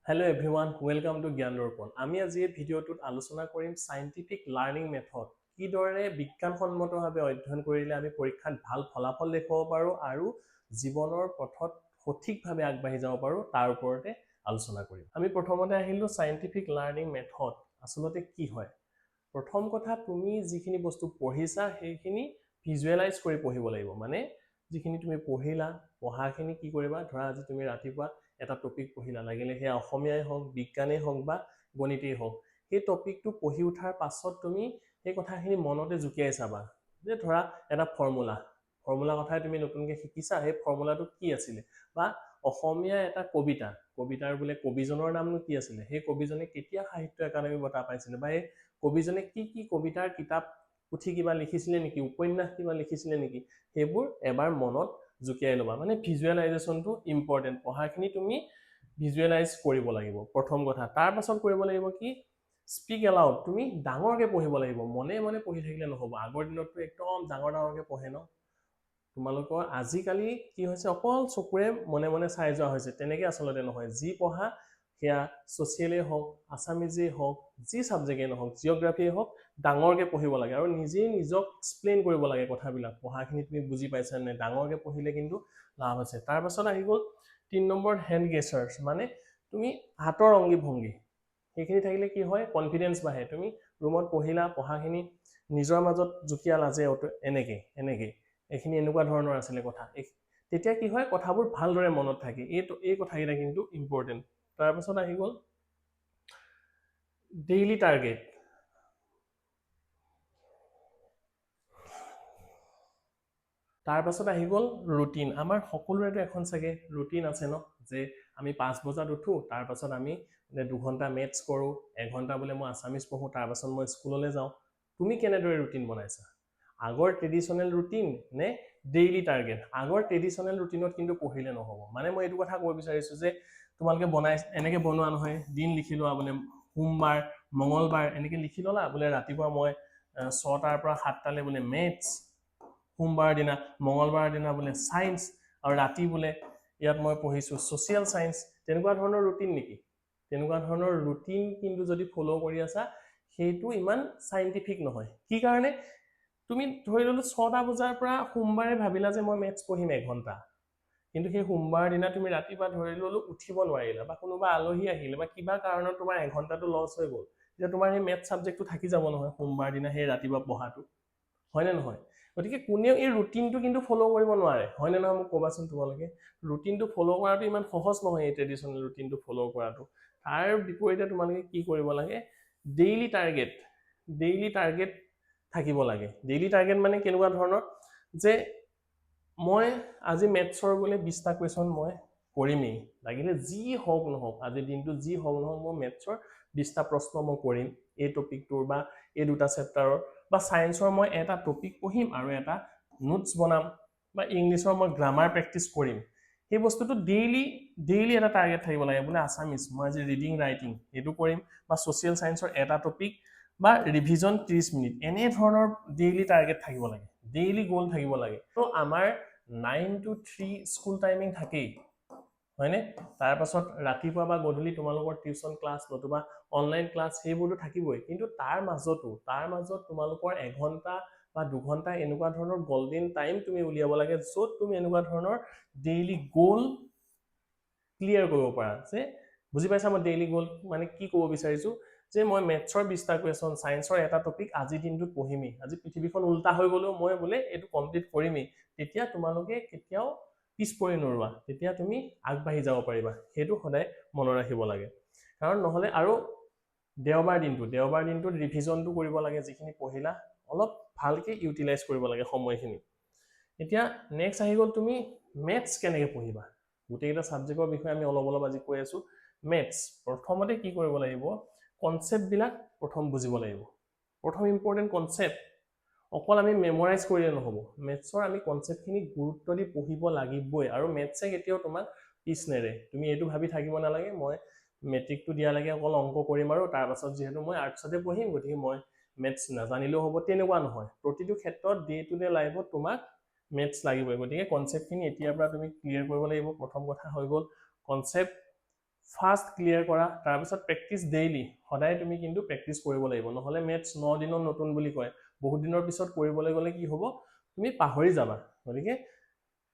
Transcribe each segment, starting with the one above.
Hello everyone, welcome to Gyan Dorpon. আমি আজি এই ভিডিঅ'টোত আলোচনা কৰিম সাইন্টিফিক লাৰ্নিং মেথড। কিদৰে বিজ্ঞানসন্মতভাৱে অধ্যয়ন কৰিলে আমি পৰীক্ষাত ভাল ফলাফল দেখুৱাব পাৰো আৰু জীৱনৰ পথত সঠিকভাৱে আগবাঢ়ি যাব পাৰো তাৰ ওপৰতে আলোচনা কৰিম। আমি প্ৰথমতে আহিলো সাইন্টিফিক লাৰ্নিং মেথড। আসলতে কি হয়? প্ৰথম কথা তুমি যিখিনি বস্তু পঢ়িছা সেইখিনি ভিজুৱেলাইজ কৰি পঢ়িব লাগিব। মানে যিখিনি তুমি পঢ়িলা, পঢ়াখিনি কি কৰিবা? ধৰা আজি তুমি ৰাতিপুৱা এটা টপিক পঢ়িলা, লাগিলে সেয়া অসমীয়াই হওক, বিজ্ঞানেই হওক বা গণিতেই হওক, সেই টপিকটো পঢ়ি উঠাৰ পাছত তুমি সেই কথাখিনি মনতে জুকিয়াই চাবা। যে ধৰা এটা ফৰ্মুলা কথাই তুমি নতুনকৈ শিকিছা, সেই ফৰ্মুলাটো কি আছিলে? বা অসমীয়া এটা কবিতাৰ বোলে কবিজনৰ নামনো কি আছিলে? সেই কবিজনে কেতিয়া সাহিত্য একাডেমী বঁটা পাইছিলে? বা এই কবিজনে কি কি কবিতাৰ কিতাপ পুথি কিবা লিখিছিলে নেকি? উপন্যাস কিবা লিখিছিলে নেকি? সেইবোৰ এবাৰ মনত জুকিয়াই ল'বা। মানে ভিজুৱেলাইজেশ্যনটো ইম্পৰ্টেণ্ট। পঢ়াখিনি তুমি ভিজুৱেলাইজ কৰিব লাগিব প্ৰথম কথা। তাৰ পাছত কৰিব লাগিব কি? Speak allowed. তুমি ডাঙৰকৈ পঢ়িব লাগিব। মনে মনে পঢ়ি থাকিলে নহ'ব। আগৰ দিনততো একদম ডাঙৰকৈ পঢ়ে ন। তোমালোকৰ আজিকালি কি হৈছে? অকল চকুৰে মনে মনে চাই যোৱা হৈছে। তেনেকৈ আচলতে নহয়। যি পঢ়া সেয়া ছ'চিয়েলেই হওক, আছামিজেই হওক, যি ছাবজেক্টেই নহওক, জিঅ'গ্ৰাফিয়েই হওক, ডাঙৰকৈ পঢ়িব লাগে আৰু নিজেই নিজক এক্সপ্লেইন কৰিব লাগে কথাবিলাক। পঢ়াখিনি তুমি বুজি পাইছা নে? ডাঙৰকৈ পঢ়িলে কিন্তু লাভ আছে। তাৰ পাছত আহি গ'ল ৩ নম্বৰ হেণ্ড গেচাৰ্ছ। মানে তুমি হাতৰ অংগী ভংগী, সেইখিনি থাকিলে কি হয়? কনফিডেন্স বাঢ়ে। তুমি ৰুমত পঢ়িলা, পঢ়াখিনি নিজৰ মাজত জুকিয়ালা যে এনেকৈ এইখিনি এনেকুৱা ধৰণৰ আছিলে কথা। তেতিয়া কি হয়? কথাবোৰ ভালদৰে মনত থাকে। এই কথাকেইটা কিন্তু ইম্পৰ্টেণ্ট। তাৰপাছত আহি গ'ল ডেইলি টাৰ্গেট। তাৰ পাছত আহি গ'ল ৰুটিন। আমাৰ সকলোৰেতো এখন চাগে ৰুটিন আছে ন, যে আমি 5 বজাত উঠো, তাৰ পাছত আমি 2 ঘণ্টা মেথছ কৰোঁ, 1 ঘণ্টা বোলে মই আছামিজ পঢ়োঁ, তাৰ পাছত মই স্কুললৈ যাওঁ। তুমি কেনেদৰে ৰুটিন বনাইছা? আগৰ ট্ৰেডিশ্যনেল ৰুটিন নে ডেইলি টাৰ্গেট? আগৰ ট্ৰেডিশ্যনেল ৰুটিনত কিন্তু পঢ়িলে নহ'ব। মানে মই এইটো কথা ক'ব বিচাৰিছোঁ যে তোমালোকে এনেকৈ বনোৱা নহয়। দিন লিখি লোৱা, বোলে সোমবাৰ, মঙলবাৰ এনেকৈ লিখি ল'লা, বোলে ৰাতিপুৱা মই 6টাৰ পৰা 7টালৈ বোলে মেথছ, সোমবাৰৰ দিনা, মঙলবাৰৰ দিনা বোলে ছায়েন্স, আৰু ৰাতি বোলে ইয়াত মই পঢ়িছোঁ ছ'চিয়েল ছায়েন্স। তেনেকুৱা ধৰণৰ ৰুটিন নেকি? তেনেকুৱা ধৰণৰ ৰুটিন কিন্তু যদি ফ'ল' কৰি আছা, সেইটো ইমান চাইণ্টিফিক নহয়। কি কাৰণে? তুমি ধৰি ল'লো 6টা বজাৰ পৰা সোমবাৰে ভাবিলা যে মই মেথছ পঢ়িম 1 ঘণ্টা, কিন্তু সেই সোমবাৰৰ দিনা তুমি ৰাতিপুৱা ধৰি ল'লো উঠিব নোৱাৰিলা, বা কোনোবা আলহী আহিলে, বা কিবা কাৰণত তোমাৰ 1 ঘণ্টাটো লছ হৈ গ'ল, তেতিয়া তোমাৰ সেই মেথছ ছাবজেক্টটো থাকি যাব নহয় সোমবাৰ দিনা সেই ৰাতিপুৱা পঢ়াটো। হয়নে নহয়? গতিকে কোনেও এই ৰুটিনটো কিন্তু ফ'ল' কৰিব নোৱাৰে। হয়নে নহয় মোক ক'বাচোন তোমালোকে? ৰুটিনটো ফ'ল' কৰাটো ইমান সহজ নহয়, এই ট্ৰেডিশ্যনেল ৰুটিনটো ফ'ল' কৰাটো। তাৰ বিপৰীতে তোমালোকে কি কৰিব লাগে? ডেইলি টাৰ্গেট থাকিব লাগে। ডেইলি টাৰ্গেট মানে কেনেকুৱা ধৰণৰ? যে মই আজি মেথছৰ বোলে 20টা কুৱেশ্যন মই কৰিমেই, লাগিলে যি হওক নহওক, আজিৰ দিনটো যি হওক নহওক, মই মেথছৰ 20টা প্ৰশ্ন মই কৰিম এই টপিকটোৰ বা এই 2টা চেপ্টাৰৰ। বা ছায়েন্সৰ মই এটা টপিক পঢ়িম আৰু এটা নোটছ বনাম, বা ইংলিছৰ মই গ্ৰামাৰ প্ৰেক্টিছ কৰিম। সেই বস্তুটো ডেইলি এটা টাৰ্গেট থাকিব লাগে। বোলে আছামিজ মই আজি ৰিডিং ৰাইটিং এইটো কৰিম, বা ছ'চিয়েল ছায়েন্সৰ এটা টপিক বা ৰিভিজন 30 মিনিট, এনে ধৰণৰ ডেইলি টাৰ্গেট থাকিব লাগে, ডেইলি গ'ল থাকিব লাগে। তো আমাৰ 9 to 3 স্কুল টাইমিং থাকেই, হয়নে? তাৰ পাছত ৰাতিপুৱা বা গধূলি তোমালোকৰ টিউচন ক্লাছ নতুবা অনলাইন ক্লাছ সেইবোৰতো থাকিবই। কিন্তু তাৰ মাজত তোমালোকৰ 1 ঘণ্টা বা 2 ঘণ্টা এনেকুৱা ধৰণৰ গল্ডেন টাইম তুমি উলিয়াব লাগে, য'ত তুমি এনেকুৱা ধৰণৰ ডেইলি গ'ল ক্লিয়াৰ কৰিব পাৰা। যে বুজি পাইছা মই ডেইলি গ'ল মানে কি ক'ব বিচাৰিছোঁ? যে মই মেথছৰ 20টা কুৱেশ্যন, ছায়েন্সৰ এটা টপিক আজিৰ দিনটোত পঢ়িমেই, আজি পৃথিৱীখন উল্টা হৈ গ'লেও মই বোলে এইটো কমপ্লিট কৰিমেই। তেতিয়া তোমালোকে কেতিয়াও পিছ পৰি নোৰোৱা, তেতিয়া তুমি আগবাঢ়ি যাব পাৰিবা। সেইটো সদায় মনত ৰাখিব লাগে। কাৰণ নহ'লে আৰু দেওবাৰ দিনটোত ৰিভিজনটো কৰিব লাগে। যিখিনি পঢ়িলা অলপ ভালকৈ ইউটিলাইজ কৰিব লাগে সময়খিনি। এতিয়া নেক্সট আহি গ'ল তুমি মেথছ কেনেকৈ পঢ়িবা। গোটেইকেইটা ছাবজেক্টৰ বিষয়ে আমি অলপ আজি কৈ আছোঁ। মেথছ প্ৰথমতে কি কৰিব লাগিব? কনচেপ্টবিলাক প্ৰথম বুজিব লাগিব। প্ৰথম ইম্পৰ্টেণ্ট কনচেপ্ট। অকল আমি মেমৰাইজ কৰিলে নহ'ব। মেথছৰ আমি কনচেপ্টখিনি গুৰুত্ব দি পঢ়িব লাগিবই। আৰু মেথছে কেতিয়াও তোমাক পিছ নেৰে। তুমি এইটো ভাবি থাকিব নালাগে মই মেট্ৰিকটো দিয়ালৈকে অকল অংক কৰিম আৰু তাৰপাছত যিহেতু মই আৰ্টছতে পঢ়িম গতিকে মই মেথছ নাজানিলেও হ'ব, তেনেকুৱা নহয়। প্ৰতিটো ক্ষেত্ৰত ডে টু ডে লাইফত তোমাক মেথছ লাগিবই। গতিকে কনচেপ্টখিনি এতিয়াৰ পৰা তুমি ক্লিয়াৰ কৰিব লাগিব। প্ৰথম কথা হৈ গ'ল কনচেপ্ট। ফাৰ্ষ্ট ক্লিয়াৰ কৰা, তাৰপিছত প্ৰেক্টিচ ডেইলি, সদায় তুমি কিন্তু প্ৰেক্টিচ কৰিব লাগিব, নহ'লে মেথছ 9 দিনত নতুন বুলি কয়, বহুত দিনৰ পিছত কৰিবলৈ গ'লে কি হ'ব, তুমি পাহৰি যাবা। গতিকে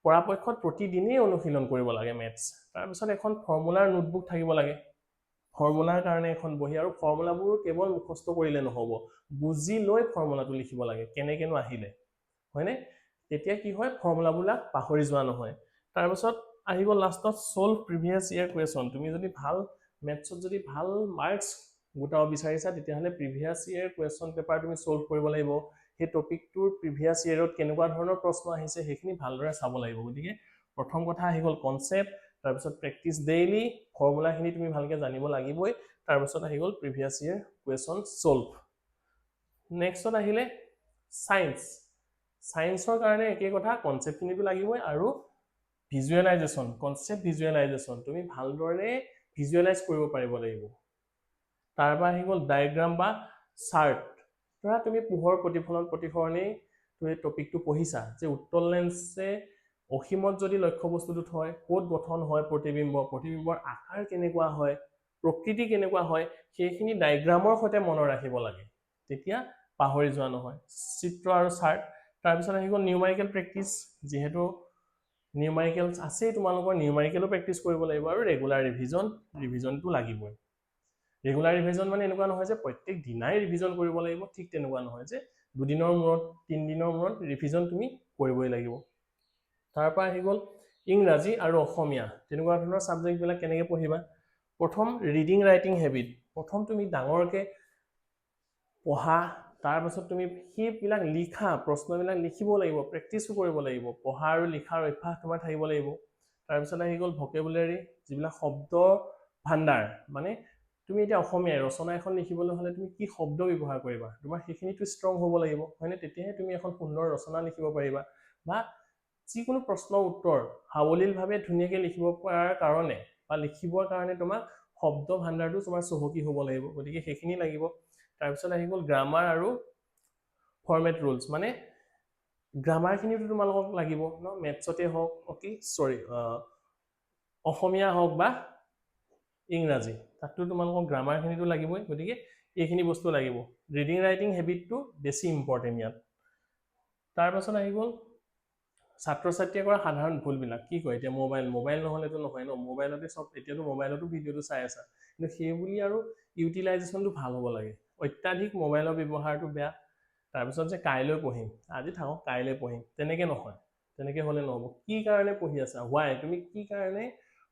পৰাপক্ষত প্ৰতিদিনেই অনুশীলন কৰিব লাগে মেথছ। তাৰপিছত এখন ফৰ্মুলাৰ নোটবুক থাকিব লাগে, ফৰ্মুলাৰ কাৰণে এখন বহি, আৰু ফৰ্মুলাবোৰ কেৱল মুখস্থ কৰিলে নহ'ব, বুজি লৈ ফৰ্মুলাটো লিখিব লাগে, কেনেকেনো আহিলে, হয়নে? তেতিয়া কি হয়, ফৰ্মুলাবিলাক পাহৰি যোৱা নহয়। তাৰপিছত আহিব লাষ্টত ছল্ভ প্ৰিভিয়াছ ইয়াৰ কুৱেশ্যন। তুমি যদি ভাল মেথছত যদি ভাল মাৰ্কছ গোটাব বিচাৰিছা, তেতিয়াহ'লে প্ৰিভিয়াছ ইয়াৰ কুৱেশ্যন পেপাৰ তুমি ছল্ভ কৰিব লাগিব। সেই টপিকটোৰ প্ৰিভিয়াছ ইয়েৰত কেনেকুৱা ধৰণৰ প্ৰশ্ন আহিছে সেইখিনি ভালদৰে চাব লাগিব। গতিকে প্ৰথম কথা আহি গ'ল কনচেপ্ট, তাৰপিছত প্ৰেক্টিচ ডেইলি, ফৰ্মুলাখিনি তুমি ভালকৈ জানিব লাগিবই, তাৰপিছত আহি গ'ল প্ৰিভিয়াছ ইয়েৰ কুৱেশ্যন ছল্ভ। নেক্সটত আহিলে ছায়েন্স। ছায়েন্সৰ কাৰণে একেই কথা, কনচেপ্টখিনিতো লাগিবই, আৰু ভিজুৱেলাইজেশ্যন, কনচেপ্ট ভিজুৱেলাইজেশ্যন, তুমি ভালদৰে ভিজুৱেলাইজ কৰিব পাৰিব লাগিব। তাৰপৰা আহি গ'ল ডায়েগ্ৰাম বা চাৰ্ট। ধৰা তুমি পোহৰ প্ৰতিফলন প্ৰতিসৰণেই তুমি টপিকটো পঢ়িছা, যে উত্তল লেন্সে অসীমত যদি লক্ষ্যবস্তুটোত হয়, ক'ত গঠন হয় প্ৰতিবিম্ব, প্ৰতিবিম্বৰ আকাৰ কেনেকুৱা হয়, প্ৰকৃতি কেনেকুৱা হয়, সেইখিনি ডায়েগ্ৰামৰ সৈতে মনত ৰাখিব লাগে, তেতিয়া পাহৰি যোৱা নহয়। চিত্ৰ আৰু চাৰ্ট। তাৰপিছত আহি গ'ল নিউমাৰিকেল প্ৰেক্টিচ, যিহেতু নিউমাৰিকেলছ আছেই তোমালোকৰ, নিউমাৰিকেলো প্ৰেক্টিচ কৰিব লাগিব, আৰু ৰেগুলাৰ ৰিভিজনটো লাগিবই। ৰেগুলাৰ ৰিভিজন মানে এনেকুৱা নহয় যে প্ৰত্যেক দিনাই ৰিভিজন কৰিব লাগিব, ঠিক তেনেকুৱা নহয়, যে দুদিনৰ মূৰত 3 দিনৰ মূৰত ৰিভিজন তুমি কৰিবই লাগিব। তাৰপৰা আহি গ'ল ইংৰাজী আৰু অসমীয়া, তেনেকুৱা ধৰণৰ ছাবজেক্টবিলাক কেনেকৈ পঢ়িবা। প্ৰথম ৰিডিং ৰাইটিং হেবিট, প্ৰথম তুমি ডাঙৰকৈ পঢ়া, তাৰপাছত তুমি সেইবিলাক লিখা, প্ৰশ্নবিলাক লিখিব লাগিব, প্ৰেক্টিচো কৰিব লাগিব, পঢ়া আৰু লিখাৰ অভ্যাস তোমাৰ থাকিব লাগিব। তাৰপিছত আহি গ'ল ভকেবুলাৰী, যিবিলাক শব্দ ভাণ্ডাৰ, মানে তুমি এতিয়া অসমীয়া ৰচনা এখন লিখিবলৈ হ'লে তুমি কি শব্দ ব্যৱহাৰ কৰিবা, তোমাৰ সেইখিনিতো ষ্ট্ৰং হ'ব লাগিব, হয়নে? তেতিয়াহে তুমি এখন সুন্দৰ ৰচনা লিখিব পাৰিবা, বা যিকোনো প্ৰশ্নৰ উত্তৰ সাৱলীলভাৱে ধুনীয়াকৈ লিখিব পৰাৰ কাৰণে বা লিখিবৰ কাৰণে তোমাক শব্দ ভাণ্ডাৰটো তোমাৰ চহকী হ'ব লাগিব, গতিকে সেইখিনি লাগিব। তাৰপিছত আহি গ'ল গ্ৰামাৰ আৰু ফৰ্মেট ৰুলছ, মানে গ্ৰামাৰখিনিতো তোমালোকক লাগিব ন, মেথছতে হওক, অসমীয়া হওক বা ইংৰাজী, তাততো তোমালোকক গ্ৰামাৰখিনিতো লাগিবই, গতিকে এইখিনি বস্তু লাগিব। ৰিডিং ৰাইটিং হেবিটটো বেছি ইম্পৰ্টেণ্ট ইয়াত। তাৰপাছত আহি গ'ল ছাত্ৰ ছাত্ৰীয়ে কৰা সাধাৰণ ভুলবিলাক। কি কয় এতিয়া, মোবাইল নহ'লেতো নহয় ন, মোবাইলতে চব, এতিয়াতো মোবাইলতো ভিডিঅ'টো চাই আছা, কিন্তু সেইবুলি আৰু ইউটিলাইজেশ্যনটো ভাল হ'ব লাগে, অত্যাধিক মোবাইলৰ ব্যৱহাৰটো বেয়া। তাৰপিছত যে কাইলৈ পঢ়িম, আজি থাকক কাইলৈ পঢ়িম, তেনেকৈ নহয়, তেনেকৈ হ'লে নহ'ব। কি কাৰণে পঢ়ি আছা, হোৱাই, তুমি কি কাৰণে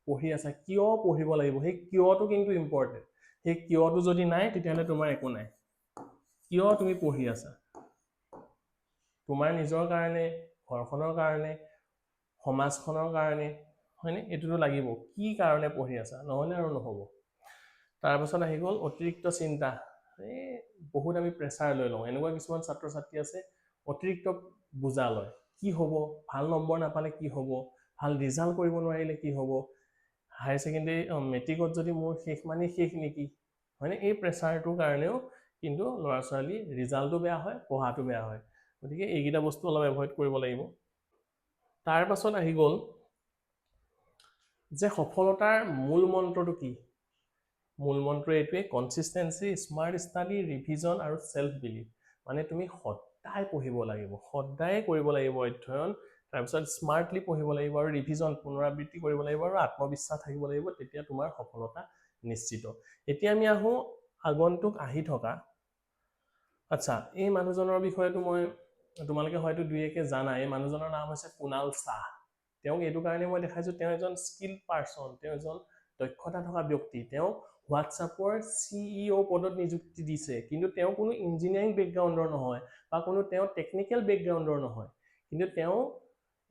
পঢ়ি আছা, কিয় পঢ়িব লাগিব, সেই কিয়টো কিন্তু ইম্পৰ্টেণ্ট। সেই কিয়টো যদি নাই, তেতিয়াহ'লে তোমাৰ একো নাই। কিয় তুমি পঢ়ি আছা, তোমাৰ নিজৰ কাৰণে, ঘৰখনৰ কাৰণে, সমাজখনৰ কাৰণে, হয়নে? এইটোতো লাগিব, কি কাৰণে পঢ়ি আছা, নহ'লে আৰু নহ'ব। তাৰপাছত আহি গ'ল অতিৰিক্ত চিন্তা। এই বহুত আমি প্ৰেছাৰ লৈ লওঁ, এনেকুৱা কিছুমান ছাত্ৰ ছাত্ৰী আছে অতিৰিক্ত বোজা লয়, কি হ'ব, ভাল নম্বৰ নাপালে কি হ'ব, ভাল ৰিজাল্ট কৰিব নোৱাৰিলে কি হ'ব, হায়াৰ ছেকেণ্ডেৰী মেট্ৰিকত যদি মোৰ শেষ নেকি, হয়নে? এই প্ৰেছাৰটোৰ কাৰণেও কিন্তু ল'ৰা ছোৱালী ৰিজাল্টটো বেয়া হয়, পঢ়াটো বেয়া হয়, গতিকে এইকেইটা বস্তু অলপ এভইড কৰিব লাগিব। তাৰপাছত আহি গ'ল যে সফলতাৰ মূল মন্ত্ৰটো কি। মূল মন্ত্ৰ এইটোৱে, কনচিষ্টেঞ্চি, স্মাৰ্ট ষ্টাডি, ৰিভিজন আৰু ছেল্ফ বিলিভ। মানে তুমি সদায় পঢ়িব লাগিব, সদায় কৰিব লাগিব অধ্যয়ন, তাৰপিছত স্মাৰ্টলি পঢ়িব লাগিব, আৰু ৰিভিজন, পুনৰাবৃত্তি কৰিব লাগিব, আৰু আত্মবিশ্বাস থাকিব লাগিব, তেতিয়া তোমাৰ সফলতা নিশ্চিত। এতিয়া আমি আহোঁ আগন্তুক আহি থকা, আচ্ছা, এই মানুহজনৰ বিষয়েতো তোমালোকে হয়তো দুই একে জানা, এই মানুহজনৰ নাম হৈছে কুণাল চাহ। তেওঁক এইটো কাৰণে মই দেখাইছোঁ, তেওঁ এজন স্কিল পাৰ্চন, তেওঁ এজন দক্ষতা থকা ব্যক্তি, তেওঁ হোৱাটছআপৰ CEO পদত নিযুক্তি দিছে, কিন্তু তেওঁ কোনো ইঞ্জিনিয়াৰিং বেকগ্ৰাউণ্ডৰ নহয়, বা তেওঁ টেকনিকেল বেকগ্ৰাউণ্ডৰ নহয়, কিন্তু তেওঁ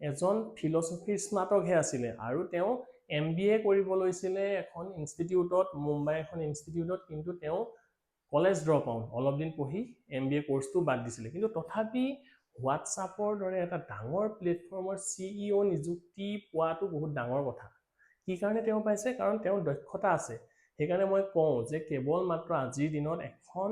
এজন ফিলচফিৰ স্নাতকহে আছিলে, আৰু তেওঁ MBA কৰিব লৈছিলে এখন ইনষ্টিটিউটত, মুম্বাই এখন ইনষ্টিটিউটত, কিন্তু তেওঁ কলেজ ড্ৰপ আউট, অলপ দিন পঢ়ি MBA কোৰ্চটো বাদ দিছিলে, কিন্তু তথাপি হোৱাটছআপৰ দৰে এটা ডাঙৰ প্লেটফৰ্মৰ CEO নিযুক্তি পোৱাটো বহুত ডাঙৰ কথা। কি কাৰণে তেওঁ পাইছে, কাৰণ তেওঁৰ দক্ষতা আছে। সেইকাৰণে মই কওঁ যে কেৱল মাত্ৰ আজিৰ দিনত এখন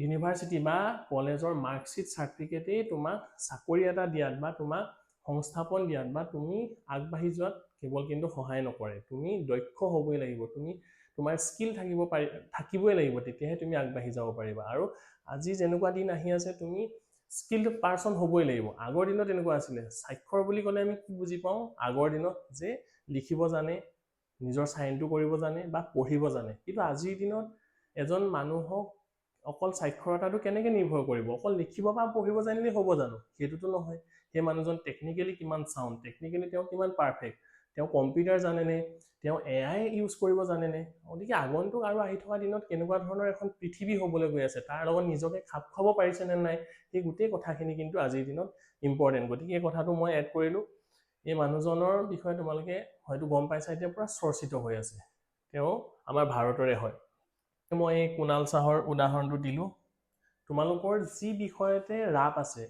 ইউনিভাৰ্চিটি বা কলেজৰ মাৰ্কশ্বিট চাৰ্টিফিকেটেই তোমাক চাকৰি এটা দিয়াত, বা তোমাক সংস্থাপন দিয়াত, বা তুমি আগবাঢ়ি যোৱাত কেৱল কিন্তু সহায় নকৰে। তুমি দক্ষ হ'বই লাগিব, তুমি তোমাৰ স্কিল থাকিবই লাগিব, তেতিয়াহে তুমি আগবাঢ়ি যাব পাৰিবা। আৰু আজি যেনেকুৱা দিন আহি আছে, তুমি স্কিলড পাৰ্চন হ'বই লাগিব। আগৰ দিনত এনেকুৱা আছিলে, স্বাক্ষৰ বুলি ক'লে আমি কি বুজি পাওঁ আগৰ দিনত, যে লিখিব জানে, নিজৰ চাইনটো কৰিব জানে বা পঢ়িব জানে। কিন্তু আজিৰ দিনত এজন মানুহক অকল স্বাক্ষৰতাটো কেনেকৈ নিৰ্ভৰ কৰিব? অকল লিখিব বা পঢ়িব জানিলে হ'ব জানো? সেইটোতো নহয়। সেই মানুহজন টেকনিকেলি কিমান চাউণ্ড, টেকনিকেলি তেওঁ কিমান পাৰফেক্ট, তেওঁ কম্পিউটাৰ জানেনে, তেওঁ AI ইউজ কৰিব জানেনে? গতিকে আগন্তুক আৰু আহি থকা দিনত কেনেকুৱা ধৰণৰ এখন পৃথিৱী হ'বলৈ গৈ আছে, তাৰ লগত নিজকে খাপ খাব পাৰিছেনে নাই, সেই গোটেই কথাখিনি কিন্তু আজিৰ দিনত ইম্পৰ্টেণ্ট। গতিকে এই কথাটো মই এড কৰিলোঁ। এই মানুহজনৰ বিষয়ে তোমালোকে হয়তো গম পাইছা, এতিয়া পুৰা চৰ্চিত হৈ আছে। তেওঁ আমাৰ ভাৰতৰে হয়। মই এই কুণাল চাহৰ উদাহৰণটো দিলোঁ। তোমালোকৰ যি বিষয়তে ৰাপ আছে,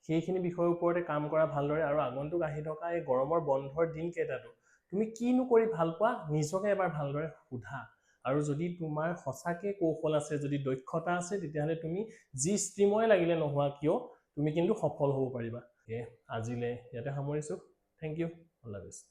সেইখিনি বিষয়ৰ ওপৰতে কাম কৰা ভালদৰে। আৰু আগন্তুক আহি থকা এই গৰমৰ বন্ধৰ দিনকেইটাতো তুমি কিনো কৰি ভাল পোৱা, নিজকে এবাৰ ভালদৰে সোধা। আৰু যদি তোমাৰ সঁচাকৈ কৌশল আছে, যদি দক্ষতা আছে, তেতিয়াহ'লে তুমি যি ষ্ট্ৰীমই লাগিলে নোহোৱা কিয়, তুমি কিন্তু সফল হ'ব পাৰিবা। আজিলৈ ইয়াতে সামৰিছোঁ। Thank you, all the best.